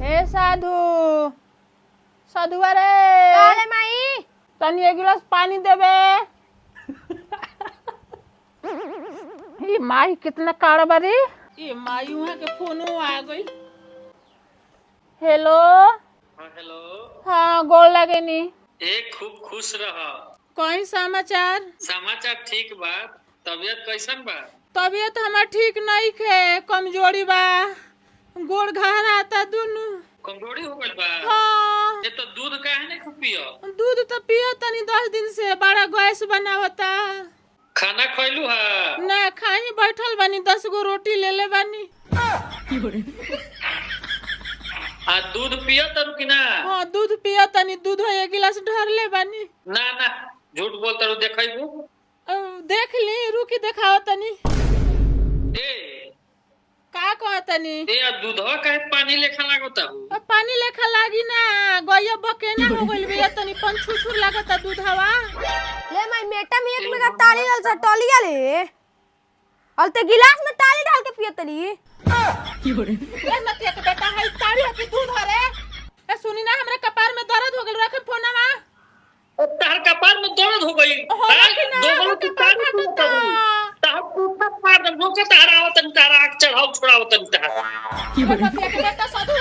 हे साधु साधुआ रे काले माई तनी एक गिलास पानी देबे। ये माई कितना काड़ा बारी। ये माई वहाँ के फोनो आ गई। हेलो। हाँ हेलो। हाँ गोड़ लगे नी। एक खूब खुश रह। कहीं समाचार? समाचार ठीक बा। तबियत कैसन बा? तबियत हमार ठीक नहीं है, कमजोरी बा, गोड़ घहराता दुनु। कमजोरी हो गइल बा? हाँ। ये तो दूध काहे नहीं पियो? दूध तो पियो तनी 10 दिन से, बड़ा गैस बना होता। खाना खइलू हा? ना खाई बैठल बानी, 10 गो रोटी ले ले बानी। आ दूध पियो तरू कि ना? हाँ दूध पियो तनी, दूध 1 गिलास ढर ले बानी। ना ना झूठ बोल तरू देखैबू। देख ली, रुकी दिखाओ तनी। ए का कह तनी? ए दूधवा काहे पानी लेखा लागता हो? पानी लेखा लागी ना, गइया बकेना हो गइल बे, तनी पंछुछुर लागता दूधवा। ले माई मेटा में एक में ताली डाल सा टोलिया ले अलते गिलास में ताली डाल के पियतली। ए नतिया के बेटा है ताड़ी है कि दूध हरे। ए सुनी ना, हमरा कपार में दर्द हो गइल, रखे फोनवा। तार कपार में दर्द हो गई। दोगलो की तार टूटा तार टूटा पार दम को तारा आवतन तारा आग चढ़ाओ छोड़ाओ तन तार। नतिया के बेटा साधु